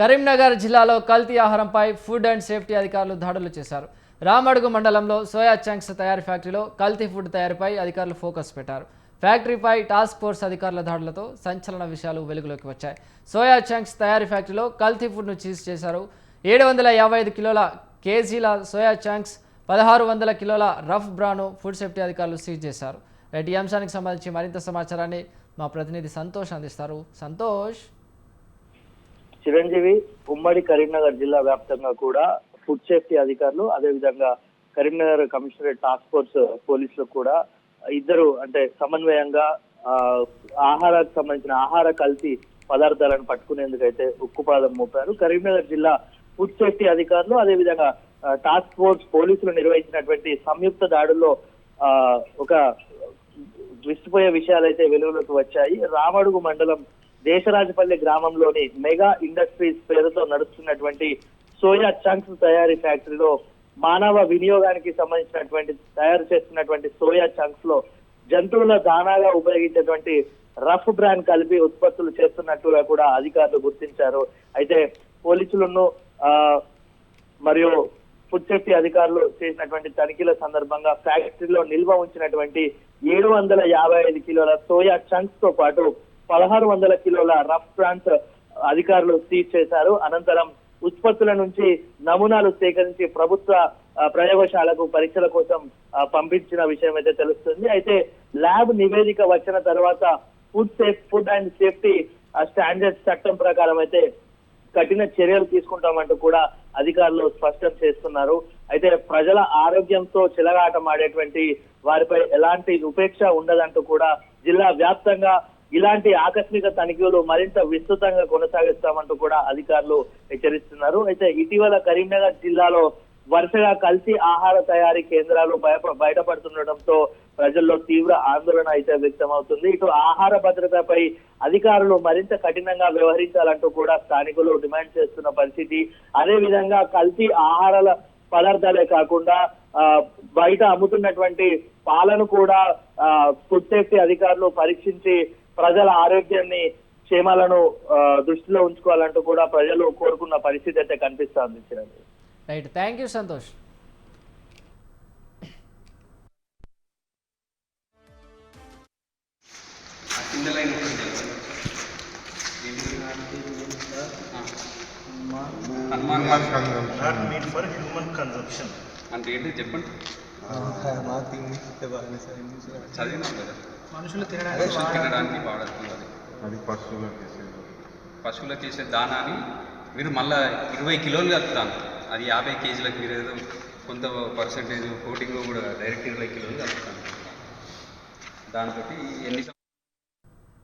కరీంనగర్ జిల్లాలో కల్తీ ఆహారంపై food and safety అధికారులు దాడులు చేశారు. రామడుగు మండలంలో సోయా చంక్స్ తయారీ ఫ్యాక్టరీలో కల్తీ ఫుడ్ తయారీపై అధికారులు ఫోకస్ పెట్టారు. ఫ్యాక్టరీపై టాస్క్ ఫోర్స్ అధికారుల దాడులతో సంచలన విషయాలు వెలుగులోకి వచ్చాయి. సోయా చంక్స్ తయారీ ఫ్యాక్టరీలో కల్తీ ఫుడ్ను సీజ్ చేశారు. 755 కేజీల సోయా చంక్స్, 1600 కిలోల రఫ్ బ్రాను ఫుడ్ సేఫ్టీ అధికారులు సీజ్ చేశారు. ఈ అంశానికి సంబంధించి మరింత సమాచారాన్ని మా ప్రతినిధి సంతోష్ అందిస్తారు. సంతోష్. చిరంజీవి, ఉమ్మడి కరీంనగర్ జిల్లా వ్యాప్తంగా కూడా ఫుడ్ సేఫ్టీ అధికారులు, అదేవిధంగా కరీంనగర్ కమిషనరేట్ టాస్క్ ఫోర్స్ పోలీసులు కూడా ఇద్దరు అంటే సమన్వయంగా ఆహారానికి సంబంధించిన ఆహార కల్తీ పదార్థాలను పట్టుకునేందుకైతే ఉక్కుపాదం మోపారు. కరీంనగర్ జిల్లా ఫుడ్ సేఫ్టీ అధికారులు అదేవిధంగా టాస్క్ ఫోర్స్ పోలీసులు నిర్వహించినటువంటి సంయుక్త దాడుల్లో ఒక విస్తుపోయే విషయాలైతే వెలుగులోకి వచ్చాయి. రామడుగు మండలం దేశరాజపల్లి గ్రామంలోని మెగా ఇండస్ట్రీస్ పేరుతో నడుస్తున్నటువంటి సోయా చంక్స్ తయారీ ఫ్యాక్టరీలో మానవ వినియోగానికి సంబంధించినటువంటి తయారు చేస్తున్నటువంటి సోయా చంక్స్ లో జంతువుల దానాగా ఉపయోగించేటువంటి రఫ్ బ్రాండ్ కలిపి ఉత్పత్తులు చేస్తున్నట్టుగా కూడా అధికారులు గుర్తించారు. అయితే పోలీసులను మరియు ఫుడ్ సేఫ్టీ అధికారులు చేసినటువంటి తనిఖీల సందర్భంగా ఫ్యాక్టరీలో నిల్వ ఉంచినటువంటి 755 కిలోల సోయా చంక్స్ తో పాటు 1600 కిలోల రఫ్ బ్రాండ్స్ అధికారులు సీజ్ చేశారు. అనంతరం ఉత్పత్తుల నుంచి నమూనాలు సేకరించి ప్రభుత్వ ప్రయోగశాలకు పరీక్షల కోసం పంపించిన విషయం అయితే తెలుస్తుంది. అయితే ల్యాబ్ నివేదిక వచ్చిన తర్వాత ఫుడ్ అండ్ సేఫ్టీ స్టాండర్డ్స్ చట్టం ప్రకారం అయితే కఠిన చర్యలు తీసుకుంటామంటూ కూడా అధికారులు స్పష్టం చేస్తున్నారు. అయితే ప్రజల ఆరోగ్యంతో చెలగాటమాడేటువంటి వారిపై ఎలాంటి ఉపేక్ష ఉండదంటూ కూడా జిల్లా వ్యాప్తంగా ఇలాంటి ఆకస్మిక తనిఖీలు మరింత విస్తృతంగా కొనసాగిస్తామంటూ కూడా అధికారులు హెచ్చరిస్తున్నారు. అయితే ఇటీవల కరీంనగర్ జిల్లాలో వరుసగా కల్తీ ఆహార తయారీ కేంద్రాలు బయటపడుతుండటంతో ప్రజల్లో తీవ్ర ఆందోళన అయితే వ్యక్తమవుతుంది. ఇటు ఆహార భద్రతపై అధికారులు మరింత కఠినంగా వ్యవహరించాలంటూ కూడా స్థానికులు డిమాండ్ చేస్తున్న పరిస్థితి. అదే విధంగా కల్తీ ఆహారాల పదార్థాలే కాకుండా బయట అమ్ముతున్నటువంటి పాలను కూడా ఫుడ్ సేఫ్టీ అధికారులు పరీక్షించి ప్రజల ఆరోగ్యాన్ని క్షేమాలను దృష్టిలో ఉంచుకోవాలంటూ కూడా ప్రజలు కోరుకున్న పరిస్థితి అయితే కనిపిస్తుంది. Right, thank you Santosh. అంటే ఏంటి చెప్పండి. చదివినాం కదా, మనుషులు తినడానికి వాడుతుంది. అది పశువులకు చేసే దానాన్ని మీరు మళ్ళీ 20 కిలోలు కలుపుతాను. అది 50 కేజీలకు మీరు ఏదో కొంత పర్సెంటేజ్ కోటింగ్ కూడా డైరెక్ట్ 20 కిలోలు కలుపుతాను. దాంతో ఎన్ని